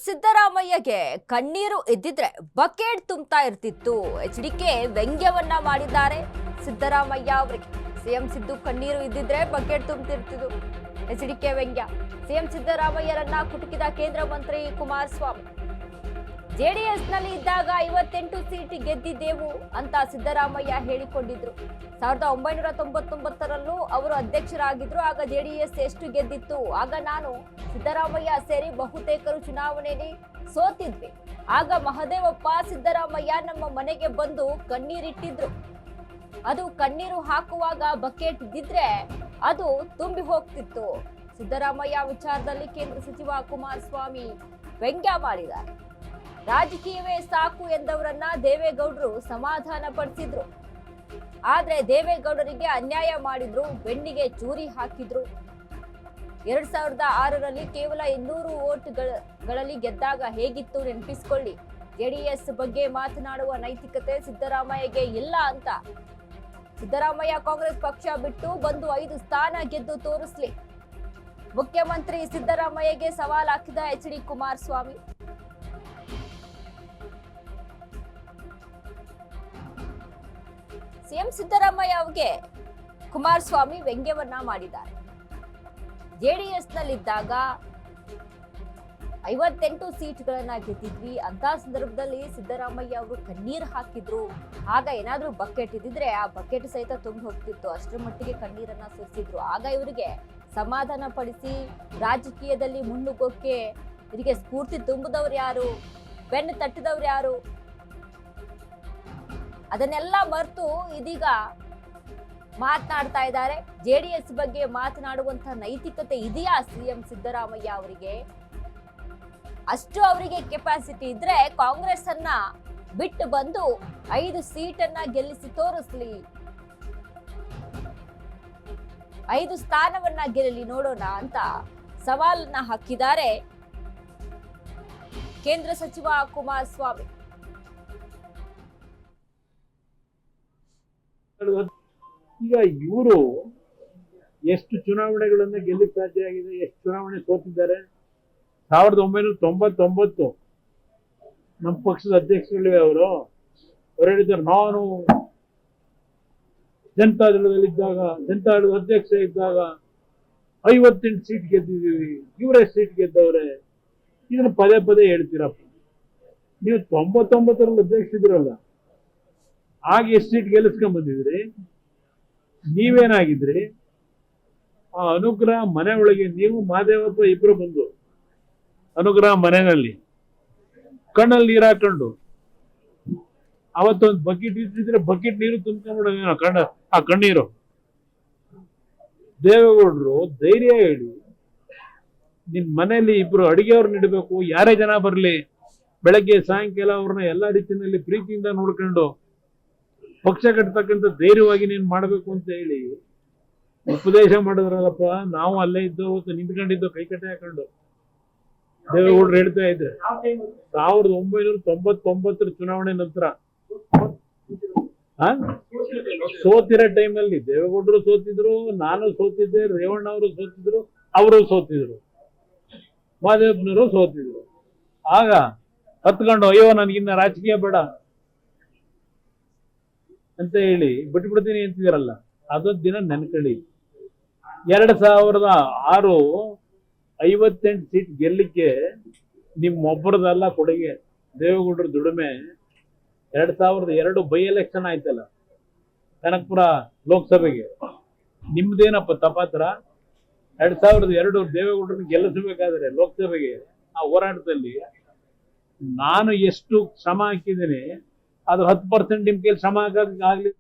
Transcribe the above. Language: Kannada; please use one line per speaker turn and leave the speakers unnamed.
ಸಿದ್ದರಾಮಯ್ಯಗೆ ಕಣ್ಣೀರು ಇದ್ದಿದ್ರೆ ಬಕೆಟ್ ತುಂಬತಾ ಇರ್ತಿತ್ತು. ಎಚ್ಡಿಕೆ ವ್ಯಂಗ್ಯವನ್ನ ಮಾಡಿದ್ದಾರೆ ಸಿದ್ದರಾಮಯ್ಯ ಅವರಿಗೆ. ಸಿಎಂ ಸಿದ್ದು ಕಣ್ಣೀರು ಇದ್ದಿದ್ರೆ ಬಕೆಟ್ ತುಂಬತಿರ್ತಿದ್ರು. ಎಚ್ಡಿಕೆ ವ್ಯಂಗ್ಯ. ಸಿಎಂ ಸಿದ್ದರಾಮಯ್ಯರನ್ನ ಕುಟುಕಿದ ಕೇಂದ್ರ ಮಂತ್ರಿ ಕುಮಾರಸ್ವಾಮಿ. ಜೆಡಿಎಸ್ ನಲ್ಲಿ ಇದ್ದಾಗ 58 ಸೀಟ್ ಗೆದ್ದಿದ್ದೆವು ಅಂತ ಸಿದ್ದರಾಮಯ್ಯ ಹೇಳಿಕೊಂಡಿದ್ರು. 1999ರಲ್ಲೂ ಅವರು ಅಧ್ಯಕ್ಷರಾಗಿದ್ರು. ಆಗ ಜೆಡಿಎಸ್ ಎಷ್ಟು ಗೆದ್ದಿತ್ತು? ಆಗ ನಾನು ಸಿದ್ದರಾಮಯ್ಯ ಸೇರಿ ಬಹುತೇಕರು ಚುನಾವಣೆಯಲ್ಲಿ ಸೋತಿದ್ವಿ. ಆಗ ಮಹದೇವಪ್ಪ ಸಿದ್ದರಾಮಯ್ಯ ನಮ್ಮ ಮನೆಗೆ ಬಂದು ಕಣ್ಣೀರಿಟ್ಟಿದ್ರು. ಅದು ಕಣ್ಣೀರು ಹಾಕುವಾಗ ಬಕೆಟ್ ಇದ್ದಿದ್ರೆ ಅದು ತುಂಬಿ ಹೋಗ್ತಿತ್ತು. ಸಿದ್ದರಾಮಯ್ಯ ವಿಚಾರದಲ್ಲಿ ಕೇಂದ್ರ ಸಚಿವ ಕುಮಾರಸ್ವಾಮಿ ವ್ಯಂಗ್ಯ ಮಾಡಿದ್ದಾರೆ. ರಾಜಕೀಯವೇ ಸಾಕು ಎಂದವರನ್ನ ದೇವೇಗೌಡರು ಸಮಾಧಾನ ಪಡಿಸಿದ್ರು. ಆದ್ರೆ ದೇವೇಗೌಡರಿಗೆ ಅನ್ಯಾಯ ಮಾಡಿದ್ರು, ಬೆನ್ನಿಗೆ ಚೂರಿ ಹಾಕಿದ್ರು. 2006ರಲ್ಲಿ ಕೇವಲ 200 ವೋಟ್ಗಳಲ್ಲಿ ಗೆದ್ದಾಗ ಹೇಗಿತ್ತು ನೆನಪಿಸಿಕೊಳ್ಳಿ. ಜೆಡಿಎಸ್ ಬಗ್ಗೆ ಮಾತನಾಡುವ ನೈತಿಕತೆ ಸಿದ್ದರಾಮಯ್ಯಗೆ ಇಲ್ಲ ಅಂತ. ಸಿದ್ದರಾಮಯ್ಯ ಕಾಂಗ್ರೆಸ್ ಪಕ್ಷ ಬಿಟ್ಟು ಬಂದು 5 ಸ್ಥಾನ ಗೆದ್ದು ತೋರಿಸ್ಲಿ. ಮುಖ್ಯಮಂತ್ರಿ ಸಿದ್ದರಾಮಯ್ಯಗೆ ಸವಾಲ್ ಹಾಕಿದ ಎಚ್.ಡಿ. ಕುಮಾರಸ್ವಾಮಿ. ಸಿಎಂ ಸಿದ್ದರಾಮಯ್ಯ ಅವರಿಗೆ ಕುಮಾರಸ್ವಾಮಿ ವ್ಯಂಗ್ಯವನ್ನ ಮಾಡಿದ್ದಾರೆ. ಜೆಡಿಎಸ್ ನಲ್ಲಿದ್ದಾಗ 58 ಸೀಟ್ಗಳನ್ನ ಗೆದ್ದಿದ್ವಿ ಅಂತ ಸಂದರ್ಭದಲ್ಲಿ ಸಿದ್ದರಾಮಯ್ಯ ಅವರು ಕಣ್ಣೀರು ಹಾಕಿದ್ರು. ಆಗ ಏನಾದ್ರೂ ಬಕೆಟ್ ಇದ್ದಿದ್ರೆ ಆ ಬಕೆಟ್ ಸಹಿತ ತುಂಬಿ ಹೋಗ್ತಿತ್ತು. ಅಷ್ಟರ ಮಟ್ಟಿಗೆ ಕಣ್ಣೀರನ್ನ ಸುರಿಸಿದ್ರು. ಆಗ ಇವರಿಗೆ ಸಮಾಧಾನ ಪಡಿಸಿ ರಾಜಕೀಯದಲ್ಲಿ ಮುನ್ನುಗ್ಗೋಕೆ ಇವರಿಗೆ ಸ್ಫೂರ್ತಿ ತುಂಬಿದವ್ರು ಯಾರು, ಬೆನ್ನು ತಟ್ಟಿದವ್ರು ಯಾರು, ಅದನ್ನೆಲ್ಲ ಮರೆತು ಇದೀಗ ಮಾತನಾಡ್ತಾ ಇದ್ದಾರೆ. ಜೆಡಿಎಸ್ ಬಗ್ಗೆ ಮಾತನಾಡುವಂತಹ ನೈತಿಕತೆ ಇದೆಯಾ ಸಿಎಂ ಸಿದ್ದರಾಮಯ್ಯ ಅವರಿಗೆ? ಅಷ್ಟು ಅವರಿಗೆ ಕೆಪಾಸಿಟಿ ಇದ್ರೆ ಕಾಂಗ್ರೆಸ್ ಅನ್ನ ಬಿಟ್ಟು ಬಂದು 5 ಸೀಟನ್ನ ಗೆಲ್ಲಿಸಿ ತೋರಿಸ್ಲಿ, 5 ಸ್ಥಾನವನ್ನ ಗೆಲ್ಲಲಿ ನೋಡೋಣ ಅಂತ ಸವಾಲನ್ನ ಹಾಕಿದ್ದಾರೆ ಕೇಂದ್ರ ಸಚಿವ ಕುಮಾರಸ್ವಾಮಿ.
ಈಗ ಇವರು ಎಷ್ಟು ಚುನಾವಣೆಗಳನ್ನ ಗೆಲ್ಲಕ್ಕೆ ಸಾಧ್ಯ ಆಗಿದೆ, ಎಷ್ಟು ಚುನಾವಣೆ ಸೋತಿದ್ದಾರೆ? 1999 ನಮ್ಮ ಪಕ್ಷದ ಅಧ್ಯಕ್ಷಗಳಿವೆ. ಅವರು ಹೇಳಿದ್ದಾರೆ, ನಾನು ಜನತಾದಳದಲ್ಲಿದ್ದಾಗ, ಜನತಾದಳದ ಅಧ್ಯಕ್ಷ ಇದ್ದಾಗ 58 ಸೀಟ್ ಗೆದ್ದಿದ್ದೀವಿ, ಇವರೇ ಸೀಟ್ ಗೆದ್ದವ್ರೆ. ಇದನ್ನ ಪದೇ ಪದೇ ಹೇಳ್ತೀರಪ್ಪ. ನೀವು 99ರಲ್ಲಿ ಅಧ್ಯಕ್ಷರಿದ್ರಲ್ಲ, ಆಗ ಎಷ್ಟು ಸೀಟ್ ಗೆಲ್ಲಿಸ್ಕೊಂಡ್ ಬಂದಿದ್ರಿ? ನೀವೇನಾಗಿದ್ರಿ? ಆ ಅನುಗ್ರಹ ಮನೆ ಒಳಗೆ ನೀವು ಮಾದೇವಪ್ಪ ಇಬ್ರು ಬಂದು ಅನುಗ್ರಹ ಮನೆಯಲ್ಲಿ ಕಣ್ಣಲ್ಲಿ ನೀರು ಹಾಕೊಂಡು ಅವತ್ತೊಂದು ಬಕೆಟ್ ಇಟ್ಟಿದ್ರೆ ಬಕೆಟ್ ನೀರು ತುಂಬ್ಕೊಂಡ್ಬಿಡೋದೇನೋ ಆ ಕಣ್ಣೀರು. ದೇವೇಗೌಡರು ಧೈರ್ಯ ಹೇಳಿ ನಿನ್ ಮನೆಯಲ್ಲಿ ಇಬ್ರು ಅಡಿಗೆಯವ್ರನ್ನ ಇಡಬೇಕು, ಯಾರೇ ಜನ ಬರ್ಲಿ, ಬೆಳಗ್ಗೆ ಸಾಯಂಕಾಲ ಅವ್ರನ್ನ ಎಲ್ಲಾ ರೀತಿಯಲ್ಲಿ ಪ್ರೀತಿಯಿಂದ ನೋಡ್ಕೊಂಡು ಪಕ್ಷ ಕಟ್ಟತಕ್ಕಂಥ ಧೈರ್ಯವಾಗಿ ನೀನ್ ಮಾಡ್ಬೇಕು ಅಂತ ಹೇಳಿ ಉಪದೇಶ ಮಾಡಿದ್ರಲ್ಲಪ್ಪ. ನಾವು ಅಲ್ಲೇ ಇದ್ದು ನಿಂತ್ಕೊಂಡಿದ್ದು ಕೈ ಕಟ್ಟೆ ಹಾಕೊಂಡು. ದೇವೇಗೌಡರು ಹೇಳ್ತಾ ಇದ್ರೆ 1999 ಚುನಾವಣೆ ನಂತರ ಸೋತಿರೋ ಟೈಮಲ್ಲಿ ದೇವೇಗೌಡರು ಸೋತಿದ್ರು, ನಾನು ಸೋತಿದ್ದೆ, ರೇವಣ್ಣ ಅವರು ಸೋತಿದ್ರು, ಅವರು ಸೋತಿದ್ರು, ಮಾದೇವಪ್ಪನವರು ಸೋತಿದ್ರು. ಆಗ ಹತ್ಕೊಂಡು ಅಯ್ಯೋ ನನಗಿನ್ನ ರಾಜಕೀಯ ಬೇಡ ಅಂತ ಹೇಳಿ ಬಿಟ್ಬಿಡ್ತೀನಿ ಅಂತಿದಿರಲ್ಲ, ಅದೊಂದು ದಿನ ನೆನ್ಕೊಳ್ಳಿ. 2006 58 ಸೀಟ್ ಗೆಲ್ಲಿಕ್ಕೆ ನಿಮ್ಮೊಬ್ಬರದಲ್ಲ ಕೊಡುಗೆ, ದೇವೇಗೌಡರ ದುಡಿಮೆ. 2002 ಬೈ ಎಲೆಕ್ಷನ್ ಆಯ್ತಲ್ಲ ಕನಕಪುರ ಲೋಕಸಭೆಗೆ, ನಿಮ್ದೇನಪ್ಪ ತಪಾತ್ರ? 2002 ದೇವೇಗೌಡರನ್ನ ಗೆಲ್ಲಿಸಬೇಕಾದ್ರೆ ಲೋಕಸಭೆಗೆ ಆ ಹೋರಾಟದಲ್ಲಿ ನಾನು ಎಷ್ಟು ಶ್ರಮ ಹಾಕಿದ್ದೀನಿ, ಅದು 10% ನಿಮ್ ಕೈಲಿ ಶ್ರಮ ಆಗ್ಲಿ